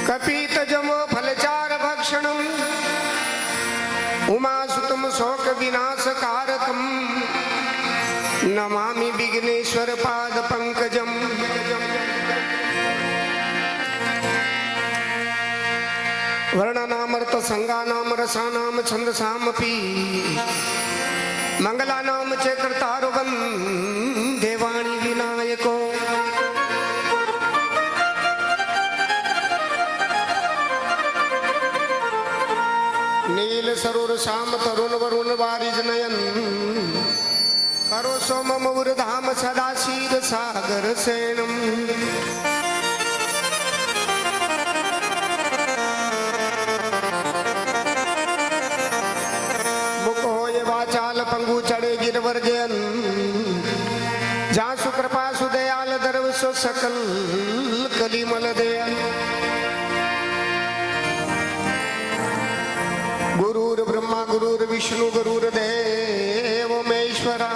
कपीत जमो फलचार भक्षणम उमासुतम शोक विनाश कारकम नमामि विघ्नेश्वर पाद पंकजम। वर्णनामर्थ संगानाम रसानाम छंदसामपि मंगलानाम चेकृतारुगम देवाणी विनायको। नील सरोर श्याम तरुण वरुण वारिज नयन करो सोम मऊर धाम सदा शीर सागर सेनम। मुख होय वाचाल पंगु चढ़े गिरवर जयन जासु कृपा सुदयाल दर्व सो सकल कलिमल दयन। गुरुर ब्रह्मा गुरुर विष्णु गुरुर्देव महेश्वरा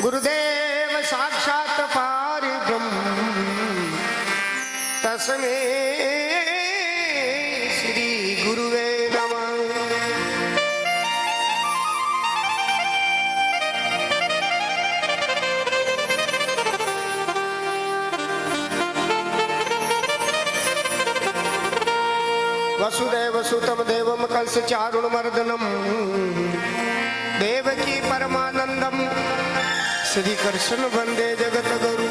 गुरुदेव साक्षात पारब्रह्म तस्मै श्री गुरुवे नमः। वसुदेव सुतम देवम कंस चारुण मर्दनम देवकी परमानंदम श्री कृष्ण वंदे जगत गुरु।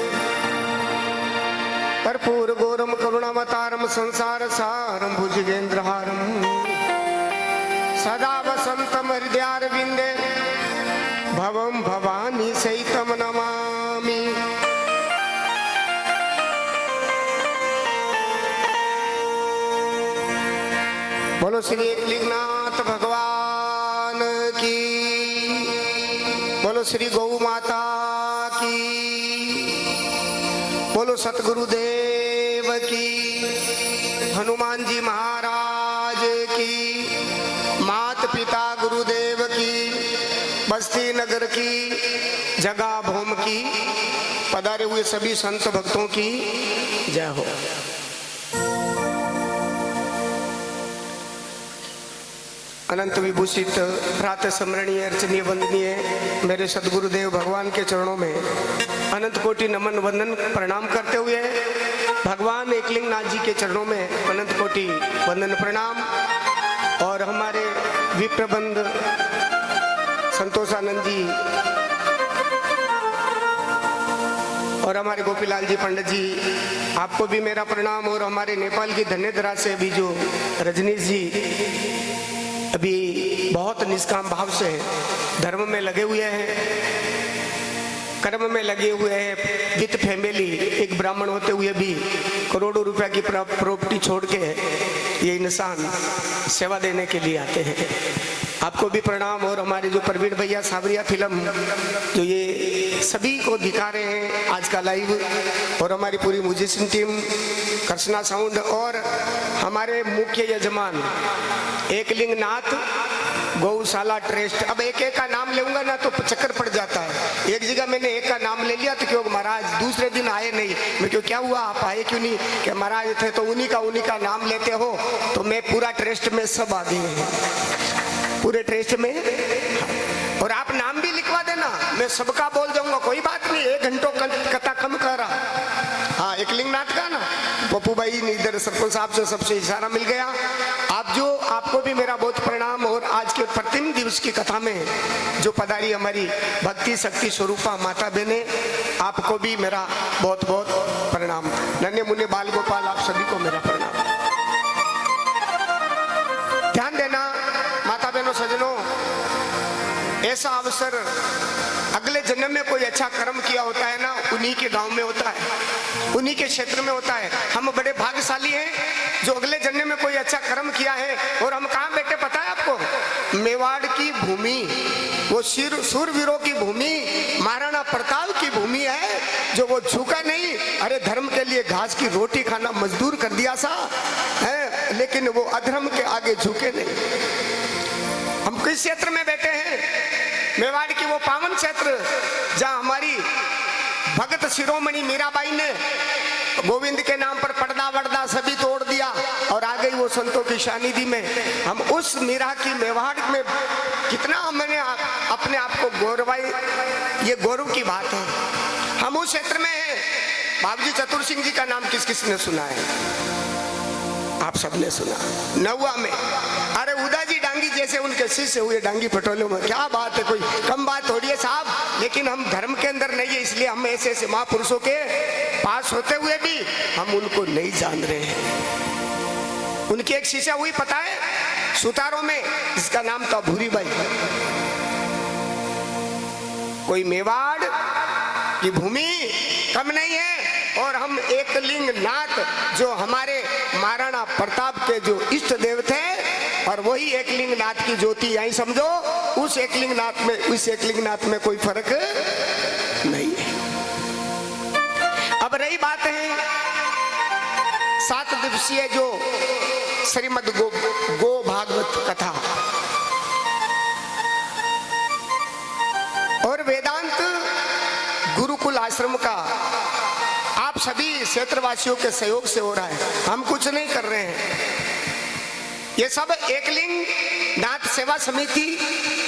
कर्पूर गौरम करुणावतारम संसार सारम भुजगेंद्रहारम सदा वसंतम हृदयारविंदे भवम भवानी सहितम नमामि। बोलो श्री एकलिंगनाथ भगवान की, बोलो श्री गौ माता की, बोलो सतगुरुदेव की, हनुमान जी महाराज की, मात पिता गुरुदेव की, बस्ती नगर की, जगह भूम की, पधारे हुए सभी संत भक्तों की जय हो। अनंत विभूषित प्रातः स्मरणीय अर्चनीय वंदनीय मेरे सदगुरुदेव भगवान के चरणों में अनंत कोटि नमन वंदन प्रणाम करते हुए भगवान एकलिंगनाथ जी के चरणों में अनंत कोटि वंदन प्रणाम। और हमारे विप्रबंध संतोषानंद जी और हमारे गोपीलाल जी पंडित जी, आपको भी मेरा प्रणाम। और हमारे नेपाल की धन्यधरा से भी जो रजनीश जी अभी बहुत निष्काम भाव से धर्म में लगे हुए हैं, कर्म में लगे हुए हैं, विद फैमिली, एक ब्राह्मण होते हुए भी करोड़ों रुपया की प्रॉपर्टी छोड़ के ये इंसान सेवा देने के लिए आते हैं। आपको भी प्रणाम। और हमारे जो प्रवीण भैया सावरिया फिल्म जो ये सभी को दिखा रहे हैं आज का लाइव, और हमारी पूरी म्यूजिशियन टीम कृष्णा साउंड और हमारे मुख्य यजमान एकलिंगनाथ गौशाला ट्रस्ट। अब एक एक का नाम लूंगा ना तो चक्कर पड़ जाता है। एक जगह मैंने एक का नाम ले लिया तो क्यों महाराज दूसरे दिन आए नहीं, मैं क्यों क्या हुआ आप आए क्यों नहीं, कि महाराज थे तो उन्हीं का नाम लेते हो। तो मैं पूरा ट्रस्ट में सब आ गए हैं, पूरे ट्रस्ट में। और आप नाम भी लिखवा देना, मैं सबका बोल जाऊंगा, कोई बात नहीं। 1 घंटों कथा कम कर रहा। हाँ, एकलिंगनाथ का ना पप्पू भाई इधर सरपंच साहब से सबसे इशारा मिल गया। आपको भी मेरा बहुत प्रणाम। और आज के प्रतिम दिवस की कथा में जो पधारी हमारी भक्ति शक्ति स्वरूपा माता बहने, आपको भी मेरा बहुत बहुत प्रणाम। नन्हे मुन्ने बाल गोपाल, आप सभी को मेरा प्रणाम। ध्यान देना माता बहनों सज्जनों, ऐसा अवसर अगले जन्म में कोई अच्छा कर्म किया होता है ना, उन्हीं के गांव में होता है, उन्हीं के क्षेत्र में होता है। हम बड़े भाग्यशाली हैं जो अगले जन्म में कोई अच्छा कर्म किया है। और हम कहाँ बैठे पता है आपको? मेवाड़ की भूमि, वो सूरवीरों की भूमि, महाराणा प्रताप की भूमि है, जो वो झुका नहीं। अरे धर्म के लिए घास की रोटी खाना मजदूर कर दिया सा है, लेकिन वो अधर्म के आगे झुके नहीं। हम किस क्षेत्र में बैठे हैं? मेवाड़ की वो पावन क्षेत्र जहां हमारी भगत शिरोमणि मीराबाई ने गोविंद के नाम पर पर्दा वर्दा सभी तोड़ दिया और आ गई वो संतों की सानिधि में। हम उस मीरा की मेवाड़ में कितना हमने अपने आप को गौरवाई, ये गौरव की बात है। हम उस क्षेत्र में हैं। बाबूजी चतुर सिंह जी का नाम किस किस ने सुना है? आप सबने सुना। नौवा में अरे उदाजी डांगी जैसे उनके शिष्य हुए डांगी पटोलों में, क्या बात है, कोई कम बात थोड़ी है साहब। लेकिन हम धर्म के अंदर नहीं है, इसलिए हम ऐसे ऐसे महापुरुषों के पास होते हुए भी हम उनको नहीं जान रहे हैं। उनकी एक शिष्या हुई पता है सुतारों में, जिसका नाम था भूरी बाई। कोई मेवाड़ की भूमि कम नहीं है। और हम एकलिंग नाथ जो हमारे महाराणा प्रताप के जो इष्ट देव थे, और वही एकलिंग नाथ की ज्योति यही समझो। उस एकलिंग नाथ में, उस एकलिंग नाथ में कोई फर्क नहीं है। अब रही बात है 7 दिवसीय जो श्रीमद गो भागवत कथा और वेदांत गुरुकुल आश्रम का आप सभी क्षेत्रवासियों के सहयोग से हो रहा है। हम कुछ नहीं कर रहे हैं। ये सब एकलिंग नाथ सेवा समिति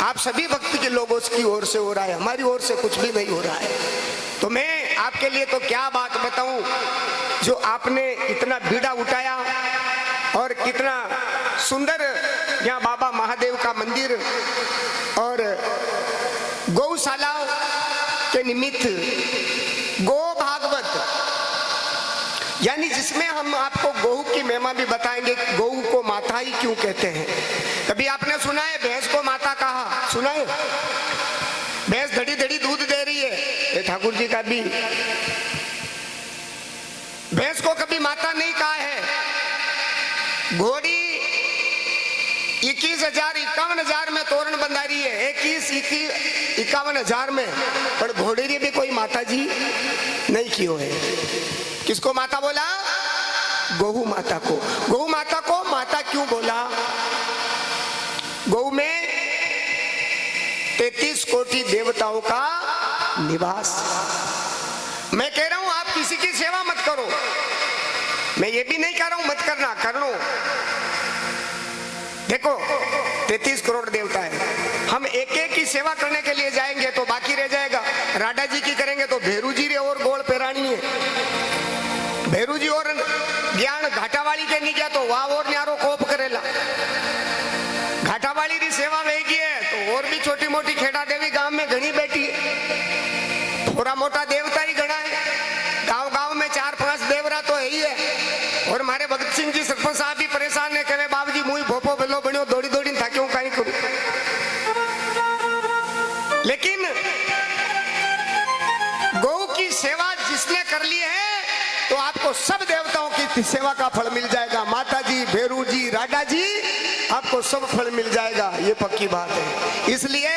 आप सभी भक्ति के लोगों की ओर से हो रहा है, हमारी ओर से कुछ भी नहीं हो रहा है। तो मैं आपके लिए तो क्या बात बताऊं, जो आपने इतना बीड़ा उठाया और कितना सुंदर यहाँ बाबा महादेव का मंदिर और गौशाला के निमित्त गो भागवत, यानी जिसमें हम आपको गौ की महिमा भी बताएंगे। गौ को माता ही क्यों कहते हैं? कभी आपने सुना है भैंस को माता कहा? सुना है? भैंस धड़ी धड़ी दूध दे रही है, ये ठाकुर जी का भी। भैंस को कभी माता नहीं कहा है। घोड़ी 51,000 में तोरण बंधा रही है, 51,000 में, पर घोड़ी ने भी कोई माता जी नहीं कियो है। किसको माता बोला? गौ माता को। गौ माता को माता क्यों बोला? गौ में 33 कोटि देवताओं का निवास। मैं कह रहा हूं आप किसी की सेवा मत करो, मैं ये भी नहीं कह रहा हूं मत करना, कर लो। देखो 33 करोड़ देवता है, हम एक एक की सेवा करने के लिए जाएंगे तो बाकी रह जाएगा। राधा जी की करेंगे तो भेरू जी रे और गोल पेरानी है। भेरू जी और ज्ञान घाटावाली के नहीं गया तो वाह और न्यारो कोप करेला। घाटावाली की सेवा वेगी है तो और भी छोटी मोटी खेड़ा देवी गांव में घनी बैठी है। थोड़ा मोटा देवता ही घना है, गांव गांव में 4-5 देवरा तो है ही है। और हमारे भगत सिंह जी सरपंच साहब भी परेशान है, कहे बाबू जी मुई भोपो बेलो बनो दौड़ी दौड़ी था क्यों कहीं करूं। लेकिन गौ की सेवा जिसने कर ली है तो आपको सब देवताओं की सेवा का फल मिल जाएगा। माता जी, भेरू जी, राडा जी, आपको सब फल मिल जाएगा, ये पक्की बात है। इसलिए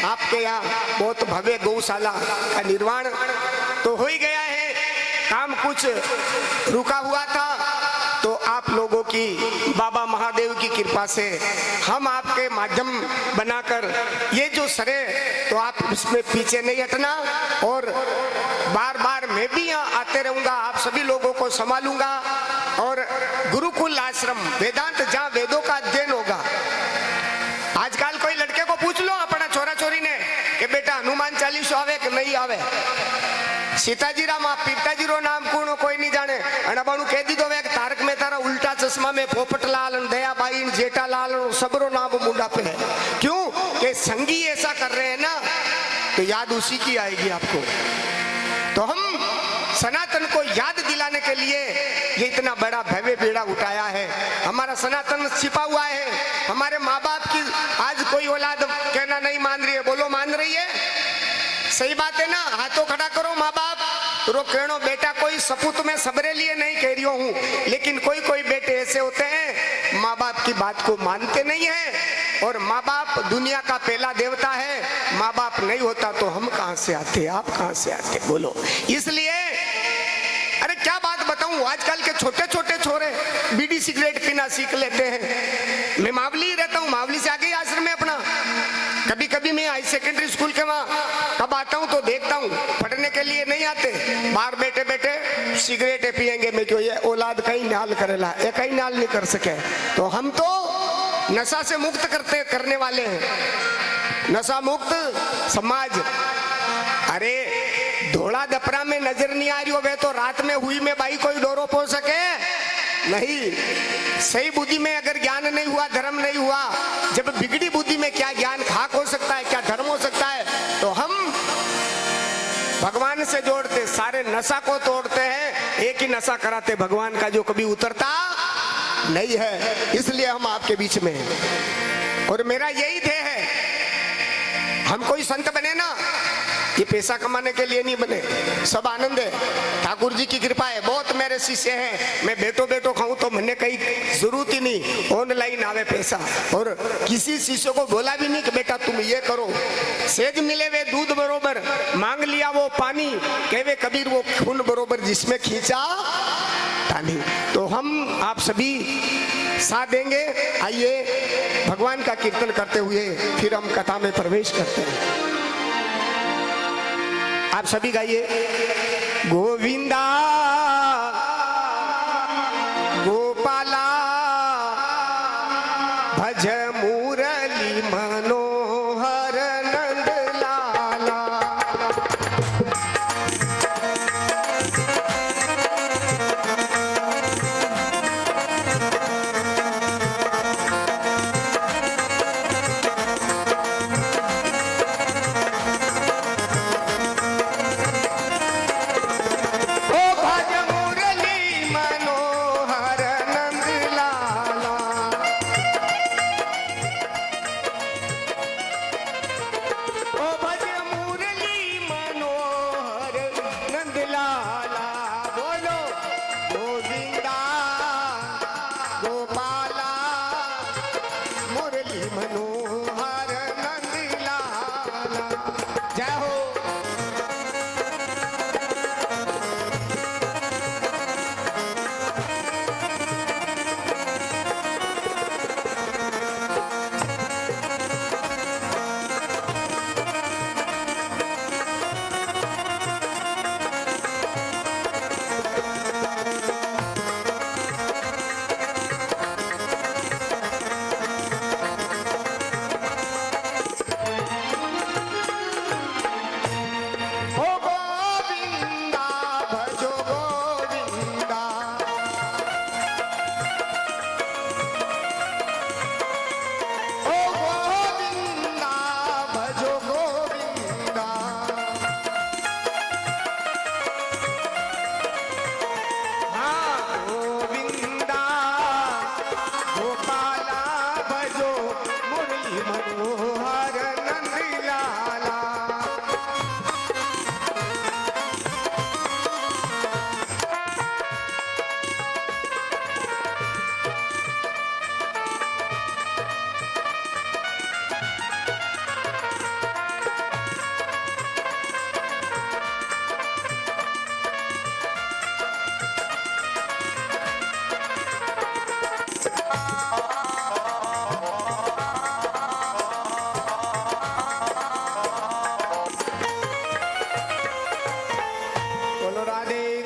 आपके यहाँ बहुत भव्य गौशाला का निर्माण तो हो ही गया है। काम कुछ रुका हुआ था तो आप लोगों की बाबा महादेव की कृपा से हम आपके माध्यम बनाकर ये जो सरे, तो आप इसमें पीछे नहीं हटना। और बार बार मैं भी यहाँ आते रहूंगा, आप सभी लोगों को संभालूंगा। और गुरुकुल आश्रम वेदांत जहाँ वेदों का अध्ययन होगा। आजकल कोई लड़के को पूछ लो अपना छोरा छोरी ने कि बेटा हनुमान चालीसा आवे कि नहीं आवे, सीताजी राम पिताजी रो नाम कौन कोई नहीं जाने। अणाबाणु कह दी दो तारक मेहता रा उल्टा चश्मा में पोपटलाल, दयाबाई, जेठालाल सबरो नाम मुंडा पे है। क्यों? कि संगी ऐसा कर रहे हैं ना, तो याद उसी की आएगी आपको। तो हम सनातन को याद दिलाने के लिए ये इतना बड़ा भव्य बेड़ा उठाया है। हमारा सनातन छिपा हुआ है। हमारे माँ बाप की आज कोई औलाद कहना नहीं मान रही है, बोलो मान रही है? सही बात है ना? हाथों खड़ा करो माँ बाप। रो कहनो बेटा कोई सपूत में सबरे लिए नहीं कह रही हूँ, लेकिन कोई कोई बेटे ऐसे होते हैं माँ बाप की बात को मानते नहीं है। और माँ बाप दुनिया का पहला देवता है। माँ बाप नहीं होता तो हम कहाँ से आते, आप कहाँ से आते, बोलो। इसलिए अरे क्या बात बताऊं, आजकल के छोटे छोटे छोरे बीड़ी सिगरेट पीना सीख लेते हैं। मैं मावली रहता हूँ, मावली से आगे आश्रम में अपना। कभी कभी मैं हाई सेकेंडरी स्कूल के वहाँ कब आता हूँ तो देखता हूँ पढ़ने के लिए नहीं आते, बाहर बैठे बैठे सिगरेटें पियेंगे। मैं क्यों, ये औलाद कहीं नाल करेला, ये कहीं नाल नहीं कर सके। तो हम तो नशा से मुक्त करने वाले हैं, नशा मुक्त समाज। अरे धोला दपरा में नजर नहीं आ रही हो, वे तो रात में हुई में भाई कोई डोरो पो सके नहीं। सही बुद्धि में अगर ज्ञान नहीं हुआ, धर्म नहीं हुआ, जब बिगड़ी बुद्धि में क्या ज्ञान खाक हो सकता है, क्या धर्म हो सकता है। तो हम भगवान से जोड़ते, सारे नशा को तोड़ते हैं, एक ही नशा कराते भगवान का, जो कभी उतरता नहीं है। इसलिए हम आपके बीच में हैं। और मेरा यही ध्येय है, हम कोई संत बने ना, ये पैसा कमाने के लिए नहीं बने, सब आनंद है, ठाकुर जी की कृपा है। बहुत मेरे शिष्य हैं, मैं बैठो बैठो खाऊं तो मैंने कहीं जरूरत ही नहीं, ऑनलाइन आवे पैसा। और किसी शिष्य को बोला भी नहीं कि बेटा तुम ये करो, सेज मिले वे दूध बरोबर, मांग लिया वो पानी, कहवे कबीर वो खून बरोबर जिसमें खींचा पानी। तो हम आप सभी साथ देंगे। आइए भगवान का कीर्तन करते हुए फिर हम कथा में प्रवेश करते हैं। आप सभी गाइए, गोविंदा गोपाला भज मुरली मनोहर नंद लाला।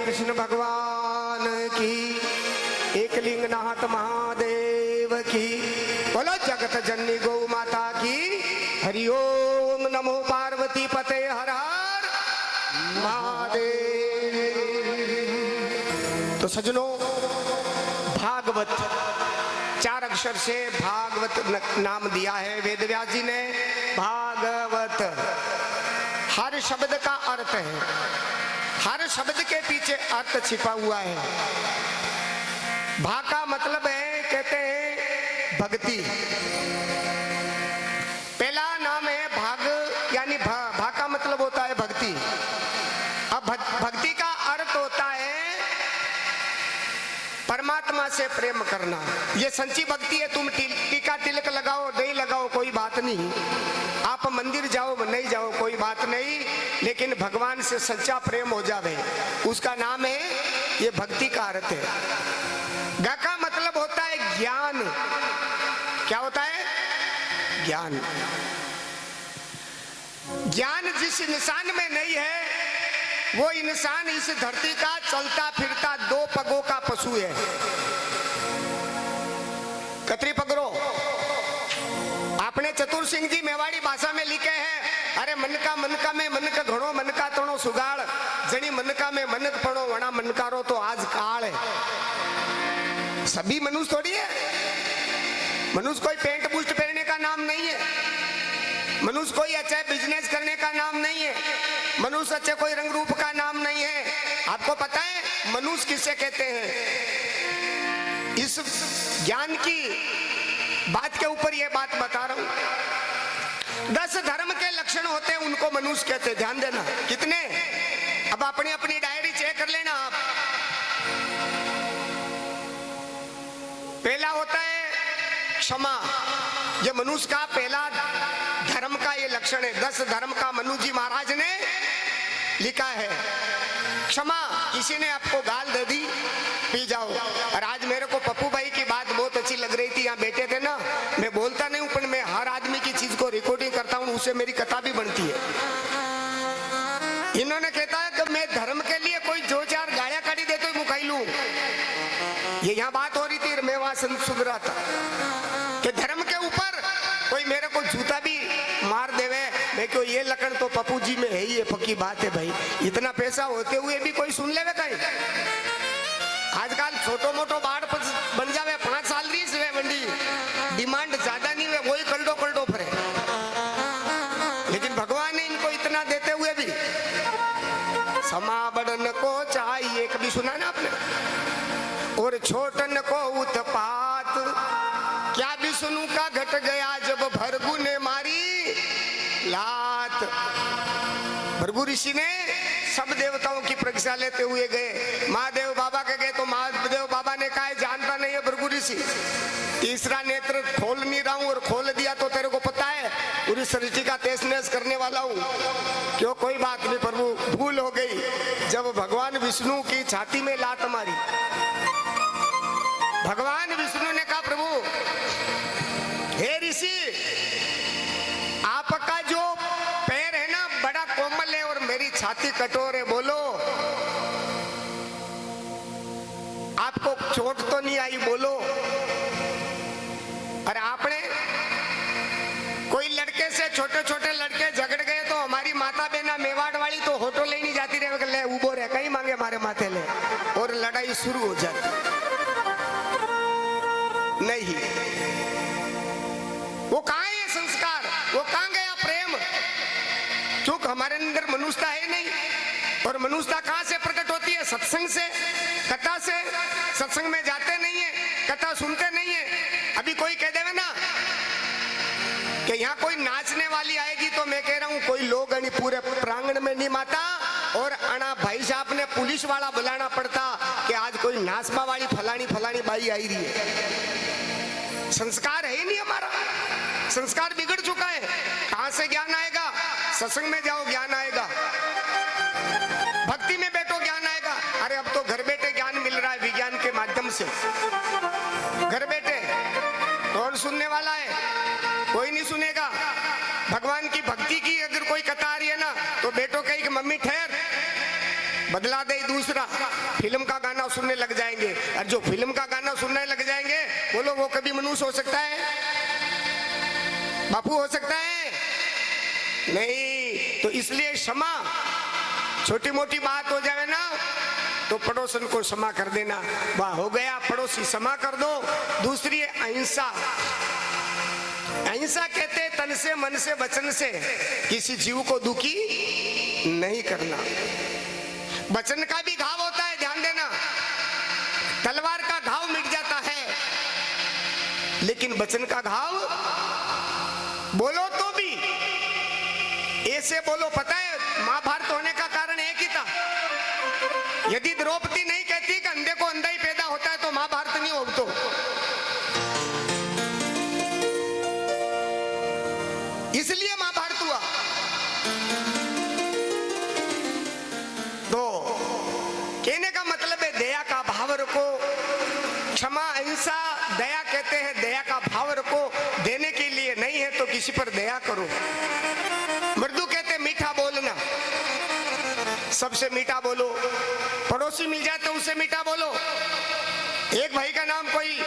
कृष्ण भगवान की, एकलिंग नाथ महादेव की, बोलो जगत जननी गौ माता की, हरिओम नमो पार्वती पते हर हर महादेव। तो सजनों, भागवत 4 अक्षर से भागवत नाम दिया है वेदव्यास जी ने। भागवत हर शब्द का अर्थ है, हर शब्द के पीछे अर्थ छिपा हुआ है। भा का मतलब है, कहते हैं भक्ति। पहला नाम है भाग, यानी भा का मतलब होता है भक्ति। अब भक्ति का अर्थ होता है परमात्मा से प्रेम करना। ये सच्ची भक्ति है। तुम टीका तिलक लगाओ नहीं लगाओ कोई बात नहीं, आप मंदिर जाओ नहीं जाओ कोई बात नहीं, लेकिन भगवान से सच्चा प्रेम हो जावे, उसका नाम है, ये भक्ति का अर्थ है। ग का मतलब होता है ज्ञान। क्या होता है? ज्ञान। ज्ञान जिस इंसान में नहीं है वो इंसान इस धरती का चलता फिरता दो पगों का पशु है। कतरी पगरो आपने चतुर सिंह जी मेवाड़ी भाषा में लिखे हैं, अरे मन का में मन का घणो मन का तणो सुगाड़, जनी मन का में मनक पड़ो वणा मनकारो तो आज काल है। सभी मनुष्य थोड़ी है, मनुष्य कोई पेंट बूस्ट पहनने का नाम नहीं है, मनुष्य कोई अच्छा बिजनेस करने का नाम नहीं है, मनुष्य अच्छे कोई रंग रूप का नाम नहीं है। आपको पता है मनुष्य किसे कहते हैं? इस ज्ञान की बात के ऊपर यह बात बता रहा हूं। 10 धर्म के लक्षण होते हैं, उनको मनुष्य कहते हैं। ध्यान देना कितने, अब अपनी अपनी डायरी चेक कर लेना आप। पहला होता है क्षमा, ये मनुष्य का पहला धर्म का ये लक्षण है। 10 धर्म का मनु जी महाराज ने लिखा है। क्षमा, किसी ने आपको गाल दे दी, पी जाओ। और आज मेरे को पप्पू भाई की बात बहुत अच्छी लग रही थी, यहाँ बैठे थे ना, मैं बोलता नहीं हूं पर मैं हर आदमी की चीज को रिकॉर्डिंग करता हूं, उससे मेरी कथा भी बनती है। इन्होंने कहता है कि मैं धर्म के लिए कोई 2-4 गाड़ियां काटी दे तो मुखाई लूं। ये यहाँ बात हो रही थी, मैं वहां सुन रहा था कि धर्म के ऊपर कोई मेरे को जूता भी मार देवे, मैं क्यों, ये लक्षण तो पप्पू जी में है ही, ये पक्की बात है भाई। इतना पैसा होते हुए भी कोई सुन लेवे कहीं? आजकल छोटो मोटो बाढ़ बन जावे, 5 साल रीस वे मंडी, डिमांड ज्यादा नहीं है, वही कल्डो कल्डो फरे। लेकिन भगवान ने इनको इतना देते हुए भी समाबड़न को चाहिए, कभी सुना ना आपने? और छोटन को उत्पात, क्या भी सुनू का घट गया जब भृगु ने मारी लात। भृगु ऋषि ने सब देवताओं की परीक्षा लेते हुए गए, महादेव बाबा के गए तो महादेव बाबा ने कहा जानता नहीं है भृगु ऋषि, तीसरा नेत्र खोल नहीं रहा हूं और खोल दिया तो तेरे को पता है पूरी सृष्टि का तेज नेस करने वाला हूं। क्यों, कोई बात नहीं प्रभु, भूल हो गई। जब भगवान विष्णु की छाती में लात मारी, भगवान विष्णु ने कहा प्रभु हे ऋषि, आपका जो पैर है ना बड़ा कोमल है और मेरी छाती कठोर है, बोलो आपको चोट तो नहीं आई, बोलो। अरे आपने कोई लड़के से, छोटे छोटे लड़के झगड़ गए तो हमारी माता बहना मेवाड़ वाली तो होटो ले नहीं जाती रहे, ले उबो रहे कहीं मांगे हमारे माथे ले, और लड़ाई शुरू हो जाती। नहीं, वो कहां है संस्कार, वो कहां गया प्रेम? क्योंकि हमारे अंदर मनुष्यता है नहीं। और मनुष्यता कहां से प्रकट होती है? सत्संग से, कथा से। सत्संग में जाते नहीं है, कथा सुनते नहीं है। अभी कोई कह देवे ना कि यहाँ कोई नाचने वाली आएगी तो मैं कह रहा हूं कोई लोग पूरे प्रांगण में नहीं माता, और अना भाई साहब ने पुलिस वाला बुलाना पड़ता कि आज कोई नाचबा वाली फलानी फलानी बाई आई रही है। संस्कार है ही नहीं हमारा, संस्कार बिगड़ चुका है। कहां से ज्ञान आएगा? सत्संग में जाओ ज्ञान आएगा, भक्ति में बैठो ज्ञान आएगा। अरे अब तो घर बैठे ज्ञान मिल रहा है विज्ञान के माध्यम से। घर बैठे कौन सुनने वाला है? कोई नहीं सुनेगा। भगवान की भक्ति की अगर कोई कथा आ रही है ना तो बेटो कही कि मम्मी ठहर, बदला दे दूसरा, फिल्म का गाना सुनने लग जाएंगे। और जो फिल्म का गाना सुनने लग जाएंगे, बोलो वो कभी मनुष्य हो सकता है? बापू हो सकता है? नहीं। तो इसलिए क्षमा, छोटी मोटी बात हो जाए ना तो पड़ोसन को क्षमा कर देना, वाह हो गया पड़ोसी, क्षमा कर दो। दूसरी है अहिंसा। अहिंसा कहते हैं तन से, मन से, वचन से किसी जीव को दुखी नहीं करना। वचन का भी घाव होता है, ध्यान देना। तलवार का घाव मिट जाता है, लेकिन वचन का घाव बोलो तो भी ऐसे बोलो। पता है महाभारत होने का कारण एक ही था। यदि द्रौपदी नहीं कहती कि अंधे को अंधा ही पैदा होता है तो महाभारत नहीं हो। तो इसलिए महाभारत हुआ। तो कहने का मतलब है दया का भाव रखो। क्षमा, अहिंसा, दया कहते हैं दया का भाव रखो। देने के लिए नहीं है तो किसी पर दया करो। मृदु कहते पड़ोसी मिल जाए तो उसे मीठा बोलो। एक भाई का नाम कोई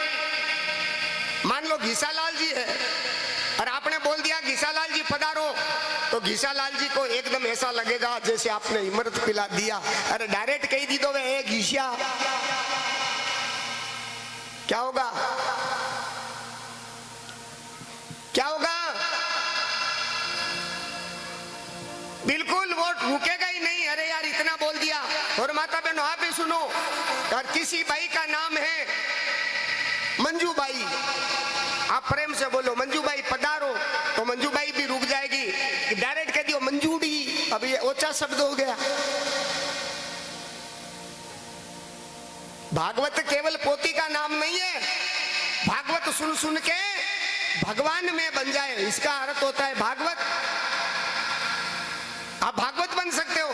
मान लो घीसालाल जी है और आपने बोल दिया घीसालाल जी पधारो, तो घीसालाल जी को एकदम ऐसा लगेगा जैसे आपने इमरत पिला दिया। अरे डायरेक्ट कही दी दो वे घीसिया, क्या होगा? क्या होगा? बिल्कुल वो रुकेगा ही नहीं। अरे यार इतना बोल दिया। और माता बहनों आप भी सुनो, और किसी बाई का नाम है मंजू बाई, आप प्रेम से बोलो मंजू बाई पधारो, तो मंजू बाई भी रुक जाएगी। डायरेक्ट कह दियो मंजूड़ी, अब ये ओछा शब्द हो गया। भागवत केवल पोती का नाम नहीं है, भागवत सुन सुन के भगवान में बन जाए, इसका अर्थ होता है भागवत। आप भागवत बन सकते हो।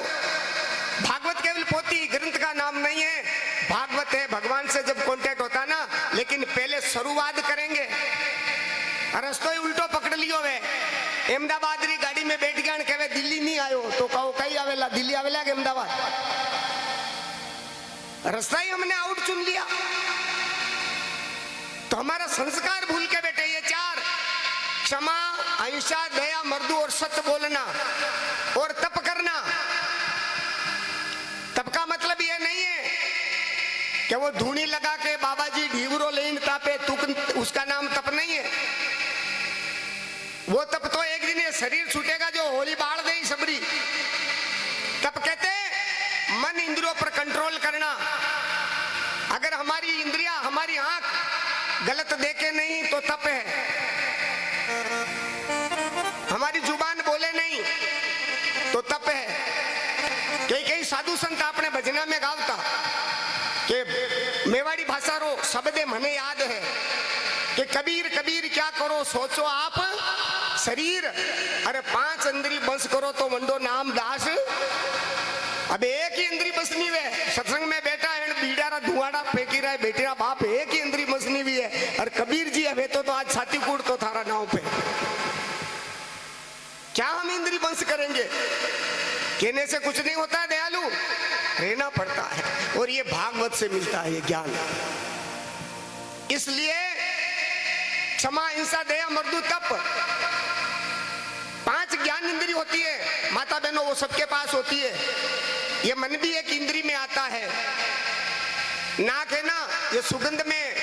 भागवत केवल पोती ग्रंथ का नाम नहीं है, भागवत है भगवान से जब कांटेक्ट होता ना। लेकिन पहले शुरुआत करेंगे। रस्तो ही उल्टो पकड़ लियो वे, अहमदाबाद री गाड़ी में बैठ गया कहे दिल्ली नहीं आयो, तो कहो कहीं आवेला, दिल्ली आवेला के अहमदाबाद? रास्ता ही हमने आउट चुन लिया। तो हमारा संस्कार भूल के बैठे। ये चार, क्षमा, अहिंसा, दया, मर्दू और सत्य बोलना और तप करना। तप का मतलब ये नहीं है कि वो धूनी लगा के बाबा जी ढीवरो लेन तापे तुक, उसका नाम तप नहीं है। वो तप तो एक दिन ये शरीर छूटेगा जो होली बाढ़ दे सबरी। तप कहते मन इंद्रियों पर कंट्रोल करना। अगर हमारी इंद्रिया, हमारी आंख गलत देखे नहीं तो तप है। हमारी जुबान बोले नहीं तो तप है। कई कई साधु संत आपने भजना में गावता कि मेवाड़ी भाषा रो शब्द मने याद है कि कबीर कबीर क्या करो सोचो आप शरीर, अरे 5 इंद्री बंस करो तो वंडो नाम दास। अब एक ही इंद्री बसनी है। सत्संग में बैठा है बीड़ा धुआड़ा फेंकी रहा है, बेटेरा बाप एक ही इंद्री बसनी भी है। और कबीर जी है तो आज छाती कूट तो थारा नाव पे। क्या हम इंद्री बंस करेंगे? कहने से कुछ नहीं होता, दयालु रहना पड़ता है। और ये भागवत से मिलता है ये ज्ञान। इसलिए क्षमा, हिंसा, दया, मर्दू, तप 5 ज्ञान इंद्री होती है माता बहनों, वो सबके पास होती है। ये मन भी एक इंद्री में आता है। नाक है ना, ये सुगंध में,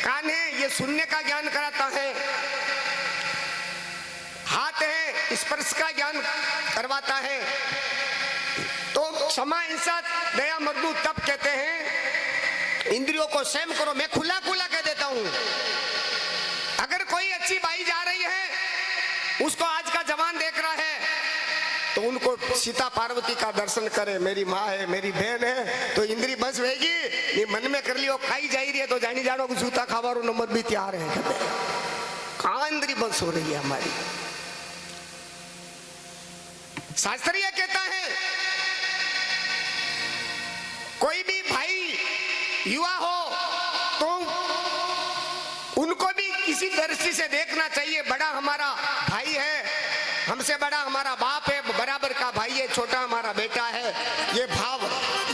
कान है ये सुनने का ज्ञान कराता है, हाथ है स्पर्श का ज्ञान करवाता है। तो क्षमा, हिंसा, दया, मर्दू, तप कहते हैं इंद्रियों को संयम करो। मैं खुला खुला कह देता हूं, अगर कोई अच्छी बाई जा रही है, उसको आज का जवान देख रहा है, तो उनको सीता पार्वती का दर्शन करे। मेरी माँ है, मेरी बहन है, तो इंद्री बस रहेगी। ये मन में कर लियो खाई जा रही है तो जानी जानो जूता खावारो नंबर भी तैयार है। कहां इंद्री बस हो रही है हमारी? शास्त्र यह कहता है कोई भी भाई युवा हो तो उनको भी किसी दृष्टि से देखना चाहिए। बड़ा हमारा भाई है, हमसे बड़ा हमारा बाप है, बराबर का भाई है, छोटा हमारा बेटा है। ये भाव,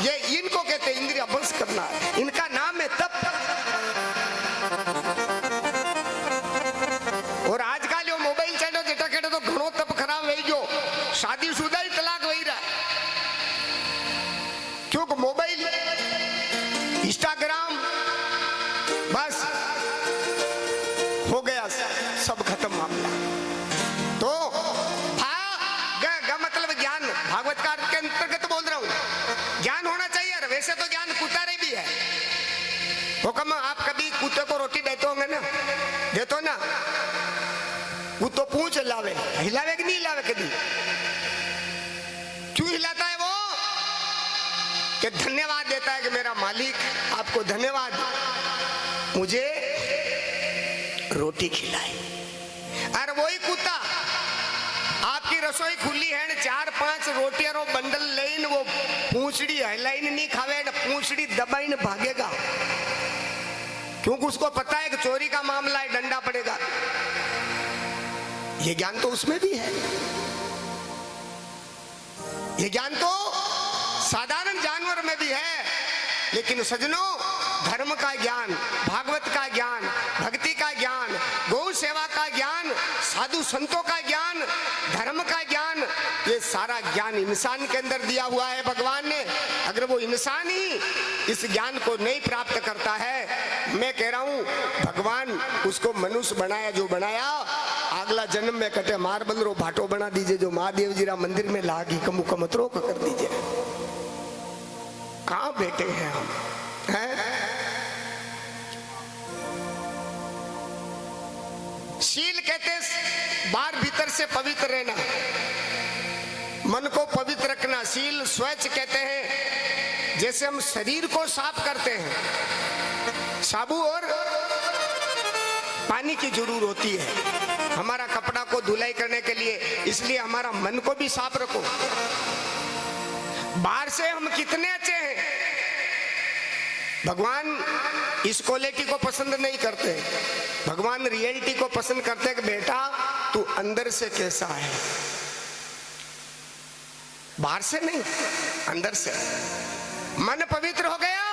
ये इनको कहते हैं इंद्रिय बंस करना। इनका नाम है तप। और आजकल जो मोबाइल चलो जेटा कहते तो घणो तप खराब है। जो शादीशुदा ही तलाक वही रहा, क्योंकि मोबाइल, इंस्टाग्राम, बस हो गया, सब खत्म मामला। तो मतलब ज्ञान भागवत का अर्थ के अंतर्गत बोल रहा हूं, ज्ञान होना चाहिए। वैसे तो ज्ञान कुतारे भी है। हुक्म, आप कभी कुत्ते को रोटी देते होंगे ना, देते हो ना? कुत्तो पूंछ हिलावे, हिलावे कि नहीं हिलावे? कभी क्यों हिलाता है वो? कि धन्यवाद देता है कि मेरा मालिक आपको धन्यवाद, मुझे रोटी खिलाई। अरे वही कुत्ता आपकी रसोई खुली है, 4-5 रोटियां रो बंडल लेन वो पूंछड़ी हिलाइन नहीं खावे, पूंछड़ी दबाइन भागेगा, क्योंकि उसको पता है कि चोरी का मामला है, डंडा पड़ेगा। ये ज्ञान तो उसमें भी है। ये ज्ञान तो साधारण जानवर में भी है, लेकिन सज्जनों धर्म का ज्ञान, भागवत का ज्ञान, भक्ति का ज्ञान, गौ सेवा का ज्ञान, साधु संतों का ज्ञान, धर्म का ज्ञान, ये सारा ज्ञान इंसान के अंदर दिया हुआ है भगवान ने। अगर वो इंसान ही इस ज्ञान को नहीं प्राप्त करता है, मैं कह रहा हूं भगवान उसको मनुष्य बनाया जो बनाया, अगला जन्म में कटे मार्बल रो भाटो बना दीजिए, जो महादेव जी रा मंदिर में लागी कमु कमतरो कर दीजिए। कहां बैठे हैं हम, हैं? शील कहते बाहर भीतर से पवित्र रहना, मन को पवित्र रखना। शील स्वच्छ कहते हैं, जैसे हम शरीर को साफ करते हैं, साबु और पानी की जरूरत होती है हमारा कपड़ा को धुलाई करने के लिए, इसलिए हमारा मन को भी साफ रखो। बाहर से हम कितने अच्छे हैं, भगवान इस क्वालिटी को पसंद नहीं करते। भगवान रियलिटी को पसंद करते हैं कि बेटा तू अंदर से कैसा है, बाहर से नहीं, अंदर से। मन पवित्र हो गया,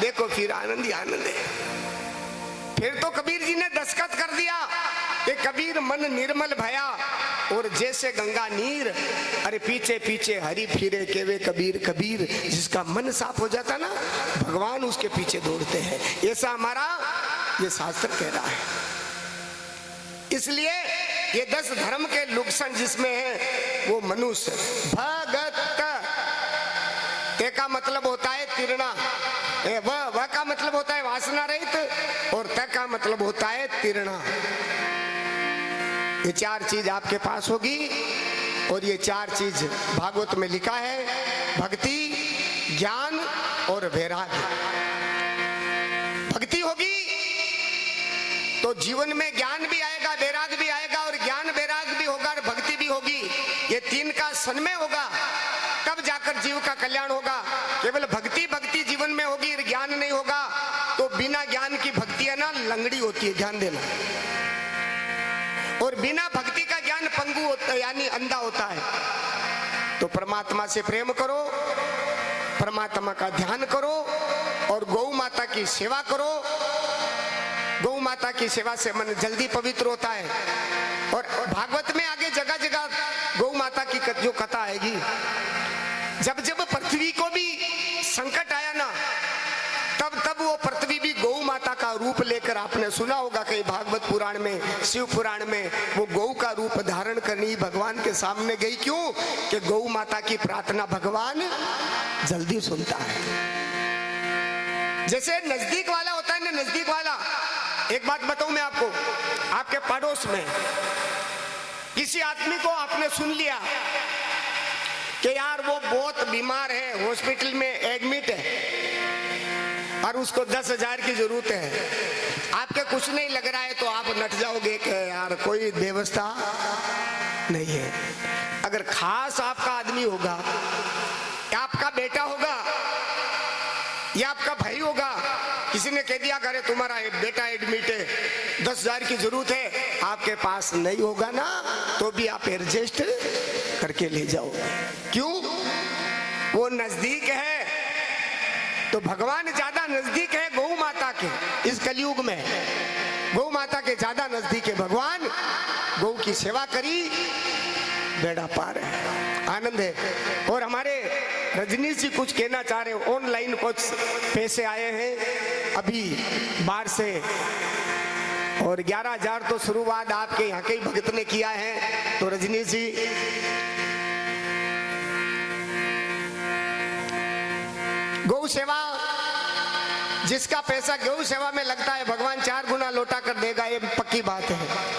देखो फिर आनंद ही आनंद है। फिर तो कबीर जी ने दस्तखत कर दिया कि कबीर मन निर्मल भया और जैसे गंगा नीर, अरे पीछे पीछे हरि फिरे केवे कबीर कबीर। जिसका मन साफ हो जाता ना, भगवान उसके पीछे दौड़ते हैं, ऐसा हमारा ये शास्त्र कह रहा है। इसलिए ये 10 धर्म के लक्षण जिसमें है वो मनुष्य भगत, ते का मतलब होता है तिरना, वह का मतलब होता है वासना रहित, और त का मतलब होता है तिरना। ये 4 चीज आपके पास होगी, और ये 4 चीज भागवत में लिखा है, भक्ति, ज्ञान और वैराग्य। भक्ति होगी तो जीवन में ज्ञान भी आएगा, वैराग्य भी आएगा, और ज्ञान वैराग्य भी होगा और भक्ति भी होगी। ये 3 का सन्मय होगा, तब जाकर जीव का कल्याण होगा। केवल भक्ति भक्ति जीवन में होगी और ज्ञान नहीं होगा तो बिना ज्ञान की भक्ति है ना लंगड़ी होती है, ध्यान देना। और बिना भक्ति का ज्ञान पंगु होता है, यानी अंधा होता है। तो परमात्मा से प्रेम करो, परमात्मा का ध्यान करो, और गौ माता की सेवा करो। गौ माता की सेवा से मन जल्दी पवित्र होता है। और भागवत में आगे जगह जगह गौ माता की जो कथा आएगी, जब जब पृथ्वी को भी संकट आया ना, तब तब वो पृथ्वी भी गौ माता का रूप लेकर, आपने सुना होगा कहीं भागवत पुराण में, शिव पुराण में, वो गौ का रूप धारण करनी भगवान के सामने गई। क्यों? कि गौ माता की प्रार्थना भगवान जल्दी सुनता है। जैसे नजदीक वाला होता है ना, नजदीक वाला। एक बात बताऊं मैं आपको, आपके पड़ोस में किसी आदमी को आपने सुन लिया कि यार वो बहुत बीमार है, हॉस्पिटल में एडमिट है और उसको 10,000 की जरूरत है, आपके कुछ नहीं लग रहा है तो आप नट जाओगे कि यार कोई व्यवस्था नहीं है। अगर खास आपका आदमी होगा, या आपका बेटा होगा, या आपका भाई होगा, किसी ने कह दिया करे तुम्हारा बेटा एडमिट है, 10,000 की जरूरत है, आपके पास नहीं होगा ना, तो भी आप एडजस्ट करके ले जाओ। क्यों? वो नजदीक है। तो भगवान ज्यादा नजदीक है गौ माता के, इस कलयुग में गौ माता के ज्यादा नजदीक है भगवान। गौ की सेवा करी, बेड़ा पार है, आनंद है। और हमारे रजनीश जी कुछ कहना चाह रहे हो, ऑनलाइन कुछ पैसे आए हैं अभी बाहर से, और 11,000 तो शुरुआत आपके यहाँ के भक्त ने किया है। तो रजनीश जी गौ सेवा, जिसका पैसा गौ सेवा में लगता है भगवान 4 गुना लौटा कर देगा, ये पक्की बात है।